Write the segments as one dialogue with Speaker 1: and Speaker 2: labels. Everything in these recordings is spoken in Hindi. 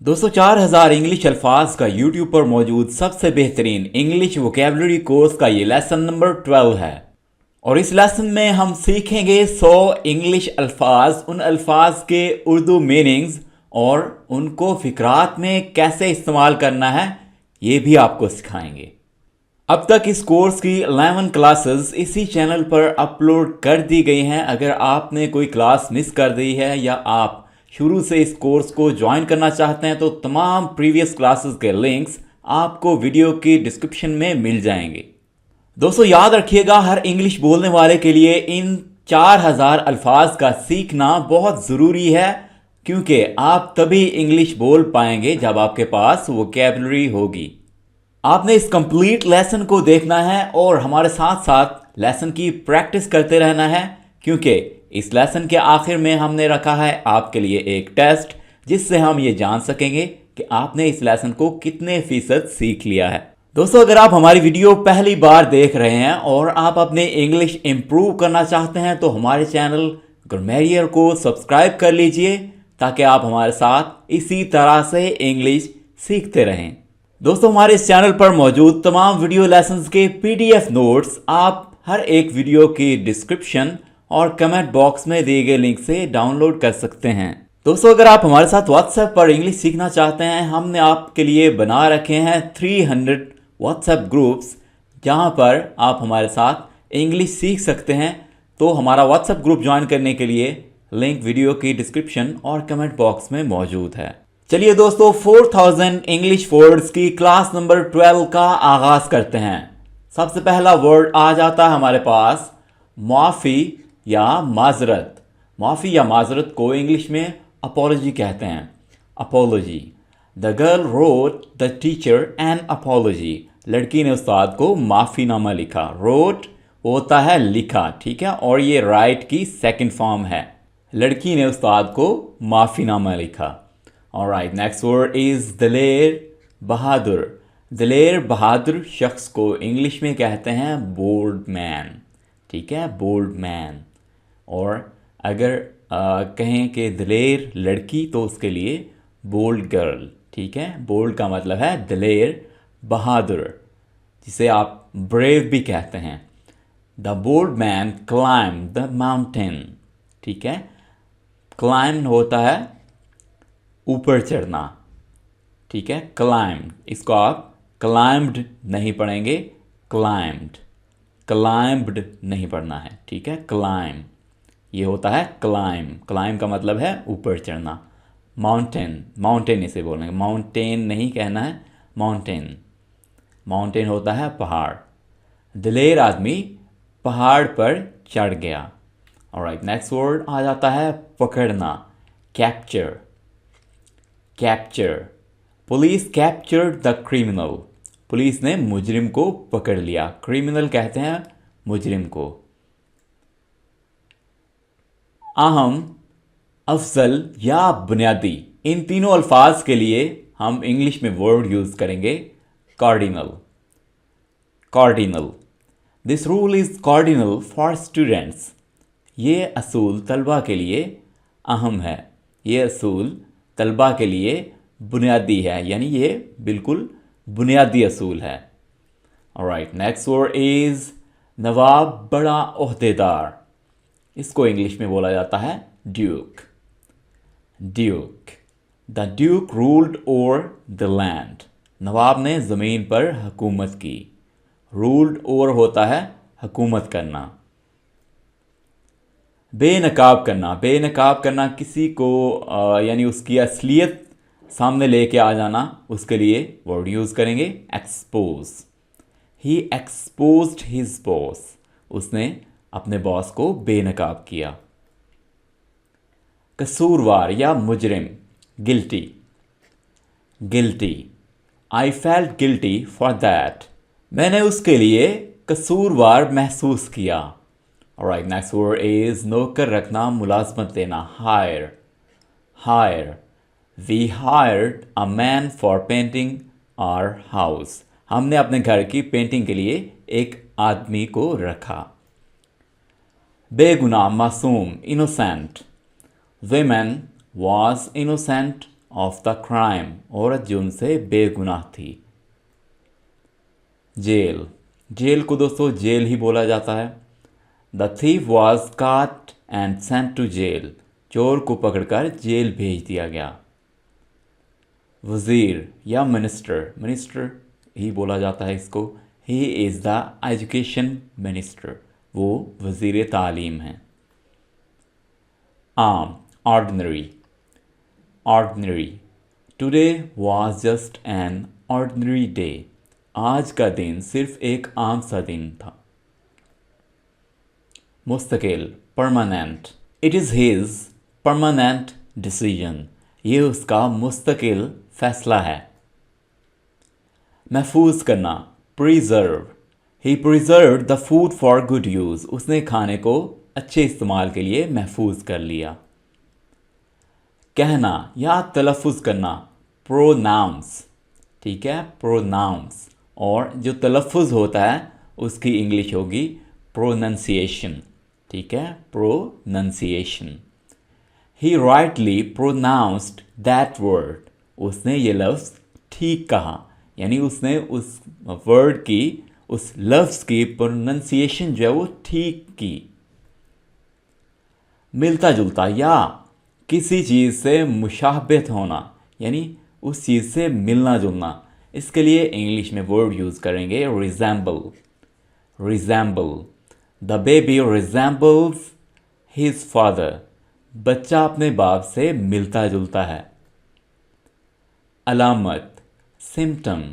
Speaker 1: दोस्तों 4000 इंग्लिश अल्फाज का यूट्यूब पर मौजूद सबसे बेहतरीन इंग्लिश वोकेबलरी कोर्स का ये लेसन नंबर 12 है। और इस लेसन में हम सीखेंगे 100 इंग्लिश अल्फाज, उन अल्फाज के उर्दू मीनिंग्स और उनको फिक्रात में कैसे इस्तेमाल करना है ये भी आपको सिखाएंगे। अब तक इस कोर्स की 11 क्लासेस इसी चैनल पर अपलोड कर दी गई हैं। अगर आपने कोई क्लास मिस कर दी है या आप शुरू से इस कोर्स को ज्वाइन करना चाहते हैं तो तमाम प्रीवियस क्लासेस के लिंक्स आपको वीडियो की डिस्क्रिप्शन में मिल जाएंगे। दोस्तों याद रखिएगा, हर इंग्लिश बोलने वाले के लिए इन 4000 अल्फाज का सीखना बहुत ज़रूरी है, क्योंकि आप तभी इंग्लिश बोल पाएंगे जब आपके पास वोकैबुलरी होगी। आपने इस कंप्लीट लेसन को देखना है और हमारे साथ साथ लेसन की प्रैक्टिस करते रहना है, क्योंकि इस लेसन के आखिर में हमने रखा है आपके लिए एक टेस्ट, जिससे हम ये जान सकेंगे कि आपने इस लेसन को कितने फीसद सीख लिया है। दोस्तों अगर आप हमारी वीडियो पहली बार देख रहे हैं और आप अपने इंग्लिश इंप्रूव करना चाहते हैं तो हमारे चैनल ग्रामरियर को सब्सक्राइब कर लीजिए, ताकि आप हमारे साथ इसी तरह से इंग्लिश सीखते रहें। दोस्तों हमारे इस चैनल पर मौजूद तमाम वीडियो लेसन्स के PDF नोट्स आप हर एक वीडियो की डिस्क्रिप्शन और कमेंट बॉक्स में दिए गए लिंक से डाउनलोड कर सकते हैं। दोस्तों अगर आप हमारे साथ व्हाट्सएप पर इंग्लिश सीखना चाहते हैं, हमने आपके लिए बना रखे हैं 300 व्हाट्सएप ग्रुप्स, जहां पर आप हमारे साथ इंग्लिश सीख सकते हैं। तो हमारा व्हाट्सएप ग्रुप ज्वाइन करने के लिए लिंक वीडियो की डिस्क्रिप्शन और कमेंट बॉक्स में मौजूद है। चलिए दोस्तों 4000 इंग्लिश वर्ड्स की क्लास नंबर 12 का आगाज करते हैं। सबसे पहला वर्ड आ जाता है हमारे पास माफ़ी या माजरत। माफ़ी या माजरत को इंग्लिश में अपॉलजी कहते हैं। Apology. The girl wrote the teacher N apology. लड़की ने उस्ताद को माफ़ीनामा लिखा। रोट होता है लिखा, ठीक है, और ये राइट की सेकंड फॉर्म है। लड़की ने उस्ताद को माफ़ीनामा लिखा। ऑलराइट, नेक्स्ट वर्ड इज दलेर बहादुर। दलेर बहादुर शख्स को इंग्लिश में कहते हैं बोल्ड मैन, ठीक है, बोल्ड मैन। और अगर कहें कि दलेर लड़की तो उसके लिए बोल्ड गर्ल, ठीक है। बोल्ड का मतलब है दलेर बहादुर, जिसे आप ब्रेव भी कहते हैं। The bold man climb the mountain, ठीक है। क्लाइम होता है ऊपर चढ़ना, ठीक है, क्लाइम्ड। इसको आप क्लाइम्ड नहीं पढ़ेंगे, क्लाइम्ड, क्लाइम्ड नहीं पढ़ना है, ठीक है। क्लाइम ये होता है क्लाइम। क्लाइम का मतलब है ऊपर चढ़ना। माउंटेन, माउंटेन इसे बोलेंगे, माउंटेन नहीं कहना है, माउंटेन। माउंटेन होता है पहाड़। दिलेर आदमी पहाड़ पर चढ़ गया। ऑलराइट, नेक्स्ट वर्ड आ जाता है पकड़ना, capture. Capture. Police captured the criminal. Police ने मुजरिम को पकड़ लिया। क्रिमिनल कहते हैं मुजरिम को। अहम, अफजल या बुनियादी, इन तीनों अल्फाज के लिए हम इंग्लिश में वर्ड यूज करेंगे cardinal. Cardinal. This rule is cardinal for students. ये असूल तलबा के लिए अहम है। ये असूल तलबा के लिए बुनियादी है, यानी ये बिल्कुल बुनियादी असूल है। Alright, next word is nawab, बड़ा ओहदेदार। इसको इंग्लिश में बोला जाता है duke. Duke. The duke ruled over the land. नवाब ने ज़मीन पर हुकूमत की। रूल्ड ओवर होता है हुकूमत करना। बेनकाब करना। बेनकाब करना किसी को यानी उसकी असलियत सामने लेके आ जाना, उसके लिए वर्ड यूज़ करेंगे एक्सपोज। ही एक्सपोज्ड हिज बॉस। उसने अपने बॉस को बेनकाब किया। कसूरवार या मुजरिम, guilty. Guilty. I felt guilty for that. मैंने उसके लिए कसूरवार महसूस किया। ऑलराइट, नेक्स्ट वर्ड इज नौकर रखना, मुलाजमत देना, hire. Hire. We hired a man for painting our house. हमने अपने घर की पेंटिंग के लिए एक आदमी को रखा। बेगुनाह, मासूम, innocent. Women was innocent of the crime, औरत जुर्म से बेगुनाह थी। जेल, जेल को दोस्तों जेल ही बोला जाता है। द थीफ वॉज काट एंड सेंट टू जेल, चोर को पकड़कर जेल भेज दिया गया। वज़ीर या मिनिस्टर, मिनिस्टर ही बोला जाता है इसको। He is the education minister, वो वज़ीर तालीम हैं। आम, ordinary, ordinary, today was just an ordinary day, आज का दिन सिर्फ एक आम सा दिन था। मुस्तकिल, permanent, it is his permanent decision, ये उसका मुस्तकिल फैसला है। महफूज करना, preserve, he preserve the food for good use, उसने खाने को अच्छे इस्तेमाल के लिए महफूज कर लिया। कहना या तलफ़ुज़ करना, प्रोनाउंस, ठीक है, प्रोनाउंस, और जो तलफ़ुज़ होता है उसकी इंग्लिश होगी प्रोनंसिएशन, ठीक है, pronunciation. He rightly pronounced that word, उसने ये लफ्ज़ ठीक कहा, यानी उसने उस वर्ड की, उस लफ्ज़ की प्रोनंसिएशन जो है वो ठीक की। मिलता जुलता या किसी चीज़ से मुशाबहत होना, यानी उस चीज़ से मिलना जुलना, इसके लिए इंग्लिश में वर्ड यूज़ करेंगे resemble, resemble. The baby resembles his father, बच्चा अपने बाप से मिलता जुलता है। अलामत, symptom,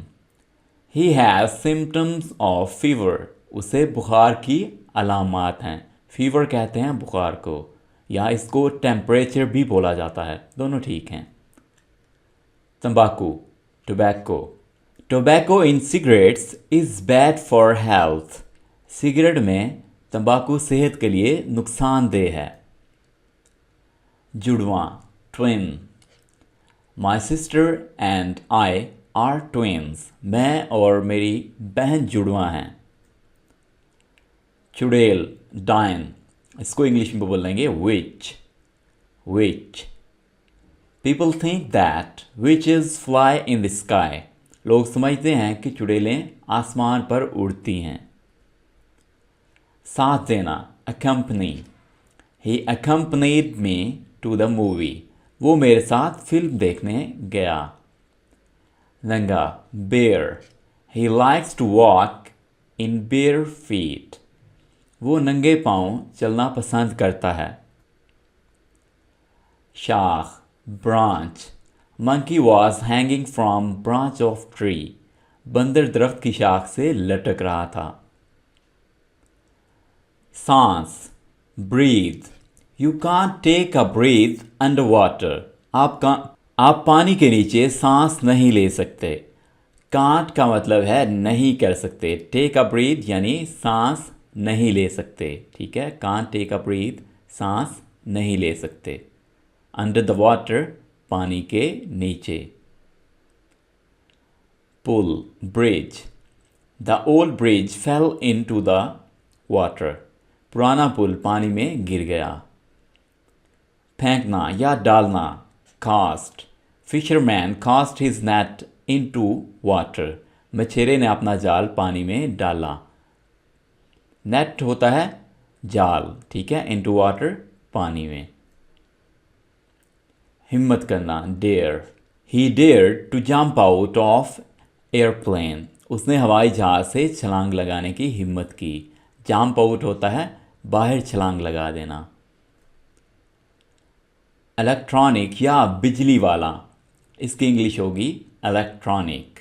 Speaker 1: he has symptoms of fever, उसे बुखार की अलामात हैं। फीवर कहते हैं बुखार को, या इसको टेम्परेचर भी बोला जाता है, दोनों ठीक हैं। तंबाकू, tobacco, tobacco in cigarettes is bad for health, cigarette में तंबाकू सेहत के लिए नुकसानदेह है। जुड़वां, twin, my sister and I are twins, मैं और मेरी बहन जुड़वां हैं। चुड़ैल, डायन, इसको इंग्लिश में बोलेंगे witch, witch. People think that witches fly in the sky, लोग समझते हैं कि चुड़ैलें आसमान पर उड़ती हैं। साथ देना, accompany, he accompanied me to the movie, वो मेरे साथ फिल्म देखने गया। नंगा, bare, he likes to walk in bare feet, वो नंगे पाँव चलना पसंद करता है। शाख, branch, monkey was hanging from branch of tree, बंदर दरख्त की शाख से लटक रहा था। सांस, breath, you can't take a breath under water, आप पानी के नीचे सांस नहीं ले सकते। कांट का मतलब है नहीं कर सकते, टेक अ ब्रीथ यानी सांस नहीं ले सकते, ठीक है, कांट टेक अ ब्रीथ, सांस नहीं ले सकते। अंडर द वाटर, पानी के नीचे। पुल, bridge, the old bridge fell into the water, पुराना पुल पानी में गिर गया। फेंकना या डालना, cast, fisherman cast his net into water, मछेरे ने अपना जाल पानी में डाला। नेट होता है जाल, ठीक है, इनटू वाटर, पानी में। हिम्मत करना, dare, he dared to jump out of airplane, उसने हवाई जहाज से छलांग लगाने की हिम्मत की। जंप आउट होता है बाहर छलांग लगा देना। इलेक्ट्रॉनिक या बिजली वाला, इसकी इंग्लिश होगी electronic,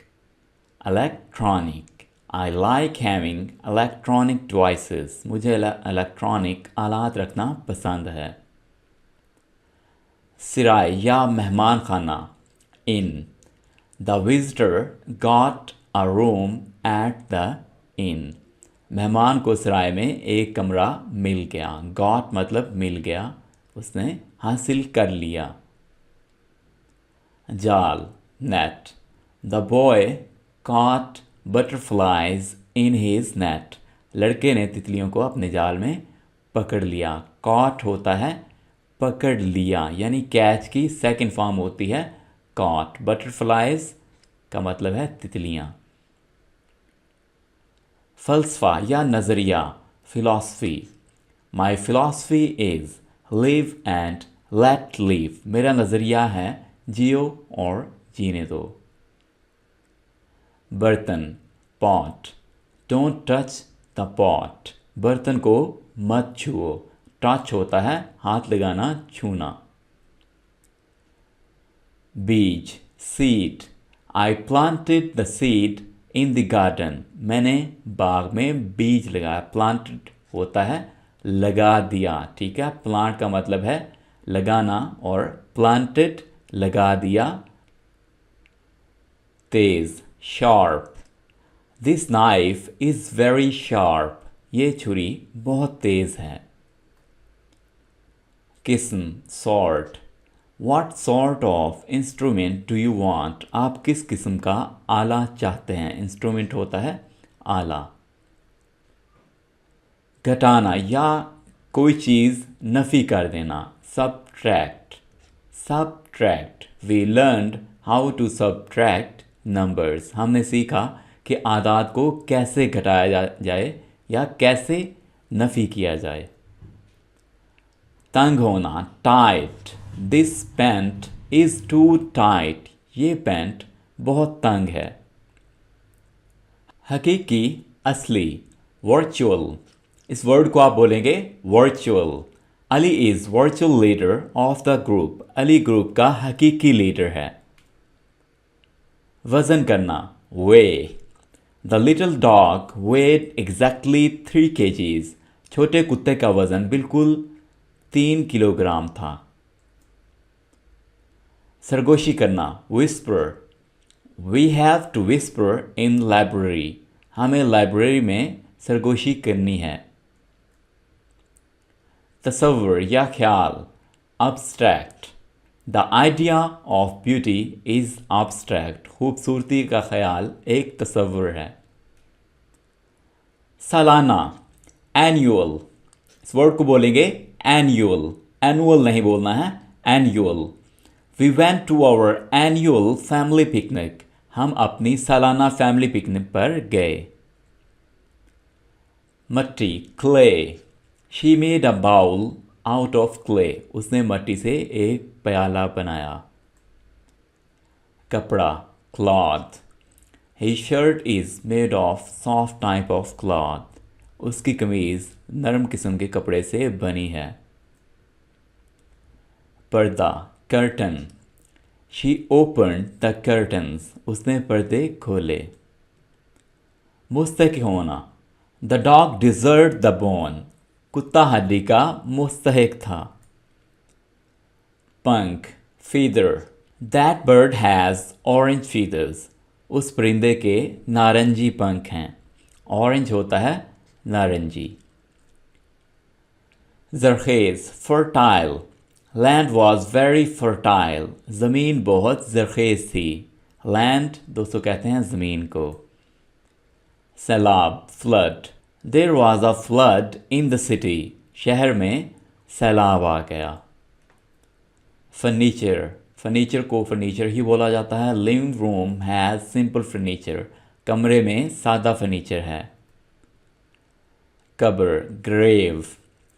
Speaker 1: electronic. I like having electronic devices, मुझे इलेक्ट्रॉनिक आलात रखना पसंद है। सिराय या मेहमान खाना, inn, the visitor got a room at the inn, मेहमान को सराय में एक कमरा मिल गया। गॉट मतलब मिल गया, उसने हासिल कर लिया। जाल, net, the boy caught butterflies in his net, लड़के ने तितलियों को अपने जाल में पकड़ लिया। कॉट होता है पकड़ लिया, यानी कैच की सेकंड फॉर्म होती है caught. Butterflies का मतलब है तितलियाँ. फलसफा या नज़रिया, philosophy. My philosophy is live and let live. मेरा नज़रिया है जियो और जीने दो. बर्तन, pot. Don't touch the pot. बर्तन को मत छुओ. टच होता है हाथ लगाना, छूना. बीज, seed. I planted the seed in the garden. मैंने बाग में बीज लगाया. Planted होता है लगा दिया. ठीक है, प्लांट का मतलब है लगाना और planted लगा दिया. तेज, sharp. This knife is very sharp. ये छुरी बहुत तेज है. किस्म, sort. What sort of instrument do you want? आप किस किस्म का आला चाहते हैं? इंस्ट्रूमेंट होता है आला. घटाना या कोई चीज़ नफ़ी कर देना. Subtract. Subtract. We learned how to subtract numbers. हमने सीखा कि आदाद को कैसे घटाया जाए या कैसे नफ़ी किया जाए. तंग होना, tight. This pant is too tight. ये पैंट बहुत तंग है. हकीकी, असली. वर्चुअल. इस वर्ड को आप बोलेंगे virtual. Ali is virtual leader of the group. Ali group का हकीकी लीडर है. वज़न करना, weigh. The little dog weigh exactly 3 kgs. छोटे कुत्ते का वज़न बिल्कुल 3 किलोग्राम था. सरगोशी करना, whisper. We have to whisper in library. हमें लाइब्रेरी में सरगोशी करनी है. तसव्वुर या ख्याल, abstract. The idea of beauty is abstract. खूबसूरती का ख्याल एक तसव्वुर है. सालाना, annual. इस वर्ड को बोलेंगे annual. annual नहीं बोलना है, annual. We went to our annual family picnic. हम अपनी सालाना फैमिली पिकनिक पर गए. मट्टी, clay. She made a bowl out of clay. उसने मट्टी से एक प्याला बनाया. कपड़ा, cloth. His shirt is made of soft type of cloth. उसकी कमीज़ नरम किस्म के कपड़े से बनी है. पर्दा, curtain. She opened the curtains. उसने पर्दे खोले. मुस्तहिक होना, The dog deserved the bone. कुत्ता हड्डी का मुस्तहिक था. पंख, feather. That bird has orange feathers. उस परिंदे के नारंगी पंख हैं. ऑरेंज होता है नारंगी. ज़रखेज़, fertile. Land was very fertile. ज़मीन बहुत ज़रखेज़ थी. Land दोस्तों कहते हैं ज़मीन को. सैलाब, flood. There was a flood in the city. शहर में सैलाब आ गया. फर्नीचर. फर्नीचर को फर्नीचर ही बोला जाता है. Living room has simple furniture. कमरे में सादा फर्नीचर है. कब्र, grave.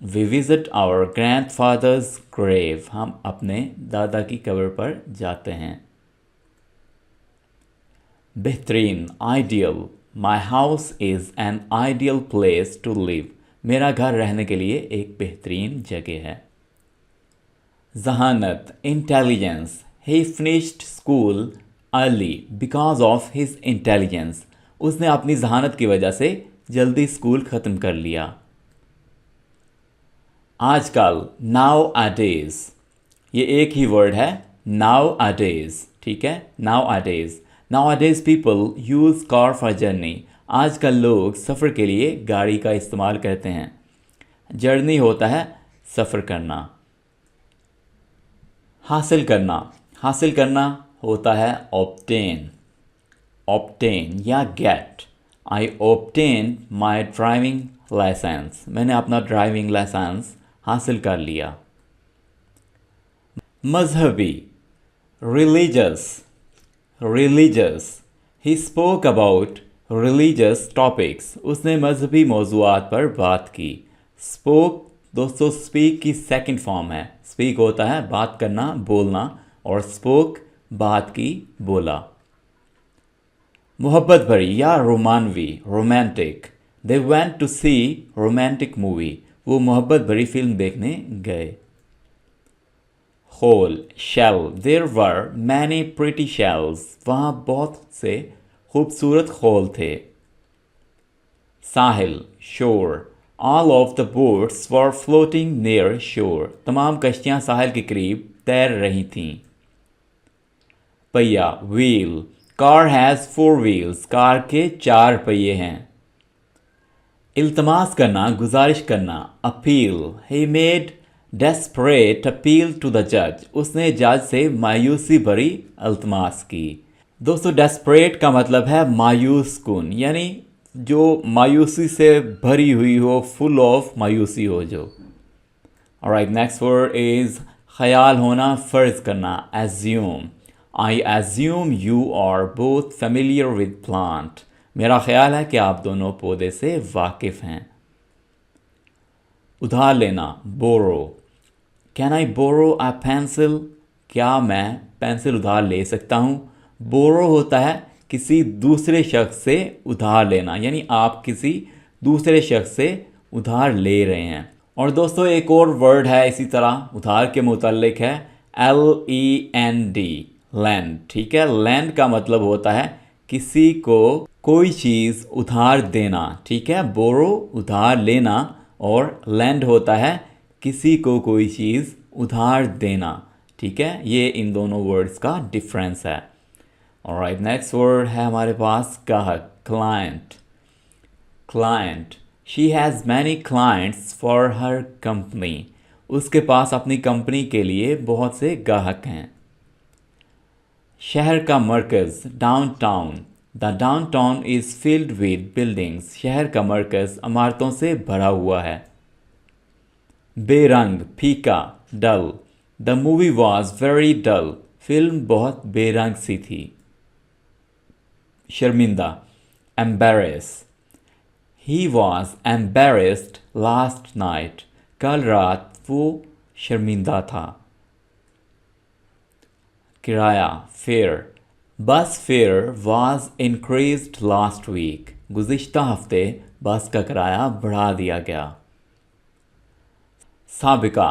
Speaker 1: We visit our grandfather's grave. हम अपने दादा की कब्र पर जाते हैं. बेहतरीन, ideal. My house is an ideal place to live. मेरा घर रहने के लिए एक बेहतरीन जगह है. जहानत, intelligence. He finished school early because of his intelligence. उसने अपनी जहानत की वजह से जल्दी स्कूल ख़त्म कर लिया. आजकल, नाउ आ डेज. ये एक ही वर्ड है, नाउ आ डेज. ठीक है, now uh days. Nowadays people use car for journey. आजकल लोग सफ़र के लिए गाड़ी का इस्तेमाल करते हैं. जर्नी होता है सफ़र करना. हासिल करना. हासिल करना होता है obtain. Obtain या get. I obtained my driving license. मैंने अपना ड्राइविंग लाइसेंस हासिल कर लिया. मजहबी. religious, religious. He spoke about religious topics. उसने मजहबी मौज़ूआत पर बात की. Spoke दोस्तों स्पीक की सेकंड फॉर्म है. स्पीक होता है बात करना, बोलना, और स्पोक बात की, बोला. मोहब्बत भरी या रोमानवी, romantic. They went to see romantic movie. वो मोहब्बत भरी फिल्म देखने गए. होल, shell. There were many pretty shells. वहाँ बहुत से खूबसूरत खोल थे. साहिल, shore. All of the boats were floating near shore. तमाम कश्तियाँ साहिल के करीब तैर रही थीं. पहिया, wheel. Car has 4 wheels. Car के 4 पहिए हैं. इल्तमास करना, गुजारिश करना. Appeal. He made desperate appeal to the जज. उसने जज से मायूसी भरी इल्तमास की. दोस्तों डेस्परेट का मतलब है मायूस कुन, यानी जो मायूसी से भरी हुई हो, फुल ऑफ मायूसी हो जो. ऑलराइट, नेक्स्ट वर्ड इज ख्याल होना, फ़र्ज करना. Assume. I assume you are both familiar with plant. मेरा ख्याल है कि आप दोनों पौधे से वाकिफ़ हैं. उधार लेना, बोरो. Can I borrow a pencil. क्या मैं पेंसिल उधार ले सकता हूँ. बोरो होता है किसी दूसरे शख्स से उधार लेना, यानी आप किसी दूसरे शख्स से उधार ले रहे हैं. और दोस्तों एक और वर्ड है इसी तरह उधार के मुताल्लिक है, LEND, लैंड. ठीक है, लैंड का मतलब होता है किसी को कोई चीज़ उधार देना. ठीक है, बोरो उधार लेना और लैंड होता है किसी को कोई चीज़ उधार देना. ठीक है, ये इन दोनों वर्ड्स का डिफरेंस है. ऑलराइट, नेक्स्ट वर्ड है हमारे पास ग्राहक, client. Client. She has many clients for her company. उसके पास अपनी कंपनी के लिए बहुत से ग्राहक हैं. शहर का मरकज़, downtown. The downtown is filled with buildings. शहर का मरकज़ इमारतों से भरा हुआ है. बेरंग, फीका, dull. The movie was very dull. फिल्म बहुत बेरंग सी थी. शर्मिंदा, embarrass. He was embarrassed last night. कल रात वो शर्मिंदा था. किराया, fare. Bus fare was increased last week. गुज़िश्ता हफ्ते बस का किराया बढ़ा दिया गया. साबिका.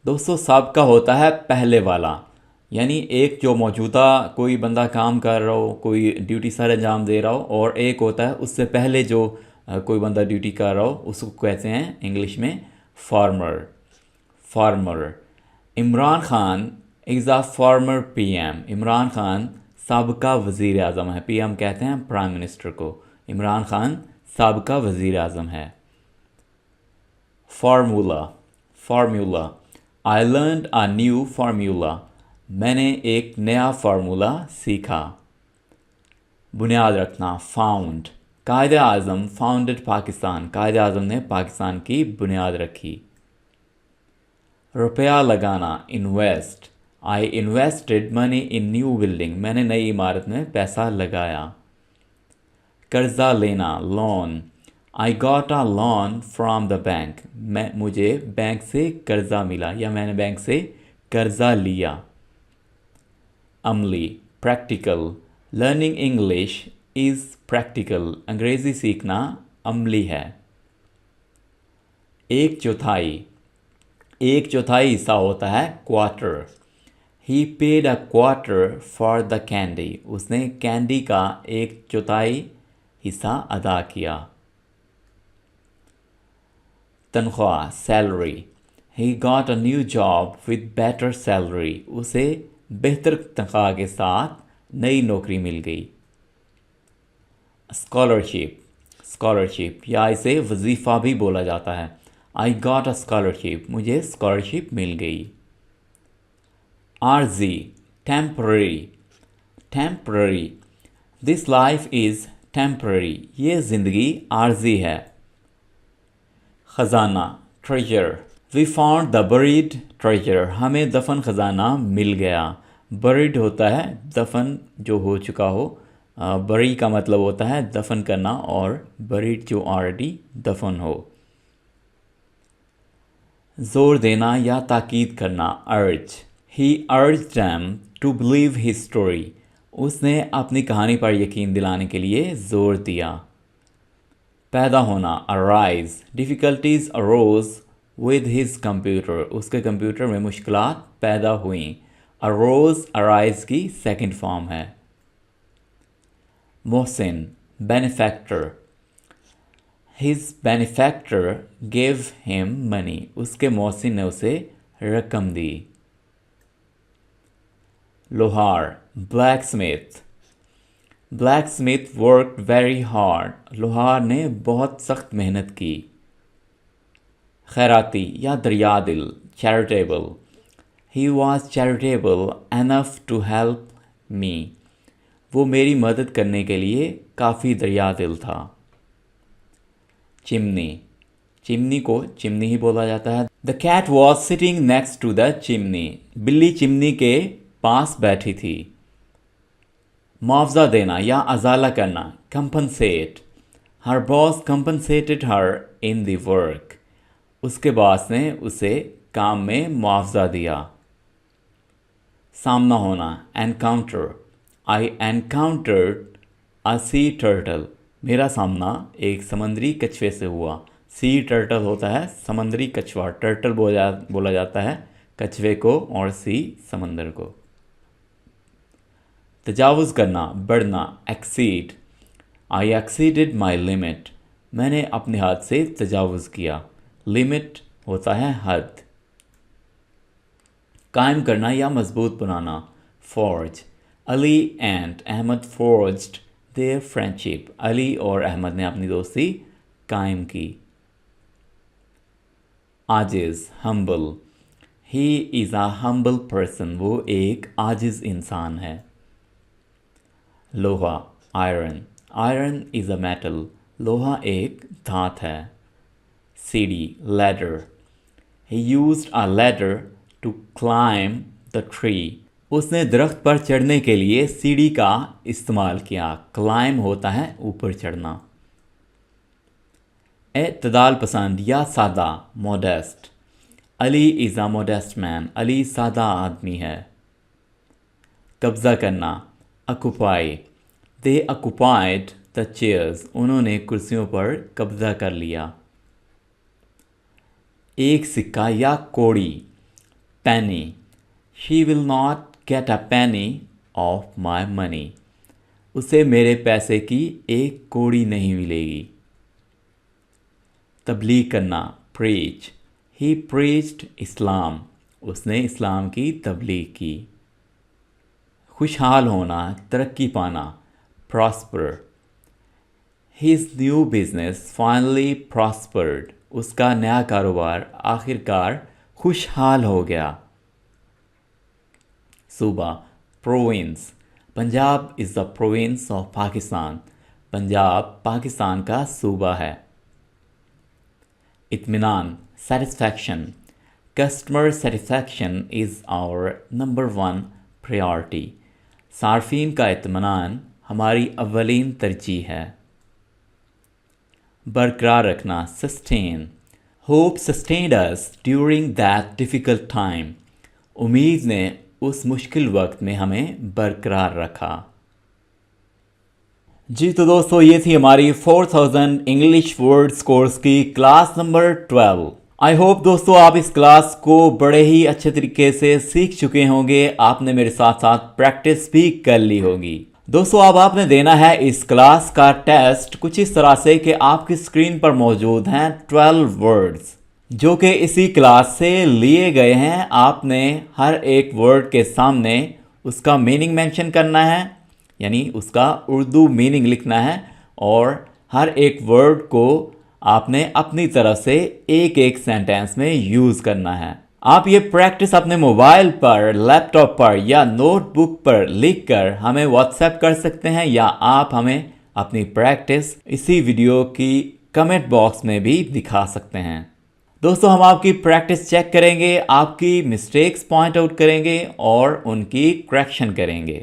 Speaker 1: दोस्तों साबिका होता है पहले वाला, यानी एक जो मौजूदा कोई बंदा काम कर रहा हो, कोई ड्यूटी सर अंजाम दे रहा हो, और एक होता है उससे पहले जो कोई बंदा ड्यूटी कर रहा हो, उसको कहते हैं इंग्लिश में former. Former. Imran Khan is a former PM. Imran Khan साबिका वज़ीर आज़म है. PM कहते हैं प्राइम मिनिस्टर को. इमरान खान साबिका वज़ीर आज़म है. Formula. Formula. I learned a new formula. मैंने एक नया फार्मूला सीखा. बुनियाद रखना, फाउंड. कायदे आज़म फाउंडेड पाकिस्तान. कायदे आज़म ने पाकिस्तान की बुनियाद रखी. रुपया लगाना, invest. I invested money in new building. मैंने नई इमारत में पैसा लगाया. कर्जा लेना, loan. I got a loan from the bank. मुझे बैंक से कर्जा मिला, या मैंने बैंक से कर्जा लिया. अमली, practical. Learning English is practical. अंग्रेज़ी सीखना अमली है. एक चौथाई. एक चौथाई हिस्सा होता है quarter. He paid a quarter for the candy. उसने कैंडी का एक चौथाई हिस्सा अदा किया. तनख्वाह, salary. He got a new job with better salary. उसे बेहतर तनख्वाह के साथ नई नौकरी मिल गई. स्कॉलरशिप. स्कॉलरशिप या इसे वजीफ़ा भी बोला जाता है. I got a scholarship. मुझे स्कॉलरशिप मिल गई. आर्जी, temporary. Temporary. This life is temporary. ये ज़िंदगी आर्जी है. ख़जाना, treasure. We found the buried treasure. हमें दफन ख़जाना मिल गया. बरीड होता है दफन जो हो चुका हो, बरी का मतलब होता है दफन करना, और बरीड जो ऑलरेडी दफन हो। जोर देना या ताकीद करना, urge. He urged them to believe his story. उसने अपनी कहानी पर यकीन दिलाने के लिए जोर दिया। पैदा होना, arise. Difficulties arose with his computer. उसके कंप्यूटर में मुश्किलात पैदा हुई। अरोज अराइज की सेकंड फॉर्म है। मोहसिन, benefactor. His benefactor give him money. उसके मोहसिन ने उसे रकम दी। लोहार, blacksmith. Blacksmith work very hard. लोहार ने बहुत सख्त मेहनत की। खैराती या दरिया दिल, charitable. He was charitable enough to help me. वो मेरी मदद करने के लिए काफ़ी दरिया दिल था। चिमनी, चिमनी को चिमनी ही बोला जाता है। The cat was sitting next to the chimney. बिल्ली चिमनी के पास बैठी थी। मुआवजा देना या अजाला करना, compensate. Her boss compensated her in the work. उसके बॉस ने उसे काम में मुआवजा दिया। सामना होना, encounter. I encountered a sea turtle. मेरा सामना एक समुद्री कछुए से हुआ। सी टर्टल होता है समुद्री कछुआ। टर्टल बोला जाता है कछुए को, और सी समंदर को। तजावुज़ करना, बढ़ना, exceed. I exceeded my limit. मैंने अपने हाथ से तजावुज़ किया। लिमिट होता है हद। कायम करना या मजबूत बनाना, forge. Ali and Ahmed forged their friendship. Ali और अहमद ने अपनी दोस्ती कायम की। आजिज़, humble. He is a humble person. वो एक आजिज़ इंसान है। लोहा, iron. Iron is a metal. लोहा एक धात है। सीढ़ी, ladder. He used a ladder to climb the tree. उसने दरख्त पर चढ़ने के लिए सीढ़ी का इस्तेमाल किया। क्लाइम होता है ऊपर चढ़ना। एतदाल पसंद या सादा, modest. Ali is a modest man. Ali सादा आदमी है। कब्ज़ा करना, occupy. They occupied the chairs. उन्होंने कुर्सियों पर कब्ज़ा कर लिया। एक सिक्का या कौड़ी, penny. She will not get a penny of my money. उसे मेरे पैसे की एक कौड़ी नहीं मिलेगी। तबलीग करना, प्रीच। ही प्रीच्ड इस्लाम। उसने इस्लाम की तबलीग की। खुशहाल होना, तरक्की पाना, prosper. His new business finally prospered. उसका नया कारोबार आखिरकार खुशहाल हो गया। सूबा, province. Punjab is the province of Pakistan. Punjab Pakistan का सूबा है। इत्मीनान, satisfaction. Customer satisfaction is our number 1 priority. सार्फिन का इत्मीनान हमारी अव्वलीन तरजीह है। बरकरार रखना, sustain. Hope sustained us during that difficult time. उम्मीद ने उस मुश्किल वक्त में हमें बरकरार रखा। जी तो दोस्तों, ये थी हमारी 4000 इंग्लिश वर्ड्स कोर्स की क्लास नंबर 12। आई होप दोस्तों आप इस क्लास को बड़े ही अच्छे तरीके से सीख चुके होंगे। आपने मेरे साथ साथ प्रैक्टिस भी कर ली होगी। दोस्तों अब आपने देना है इस क्लास का टेस्ट कुछ इस तरह से कि आपकी स्क्रीन पर मौजूद हैं 12 वर्ड्स जो कि इसी क्लास से लिए गए हैं। आपने हर एक वर्ड के सामने उसका मीनिंग मेंशन करना है, यानी उसका उर्दू मीनिंग लिखना है, और हर एक वर्ड को आपने अपनी तरफ से एक एक सेंटेंस में यूज़ करना है। आप ये प्रैक्टिस अपने मोबाइल पर, लैपटॉप पर या नोटबुक पर लिखकर हमें व्हाट्सएप कर सकते हैं, या आप हमें अपनी प्रैक्टिस इसी वीडियो की कमेंट बॉक्स में भी दिखा सकते हैं। दोस्तों हम आपकी प्रैक्टिस चेक करेंगे, आपकी मिस्टेक्स पॉइंट आउट करेंगे और उनकी करेक्शन करेंगे।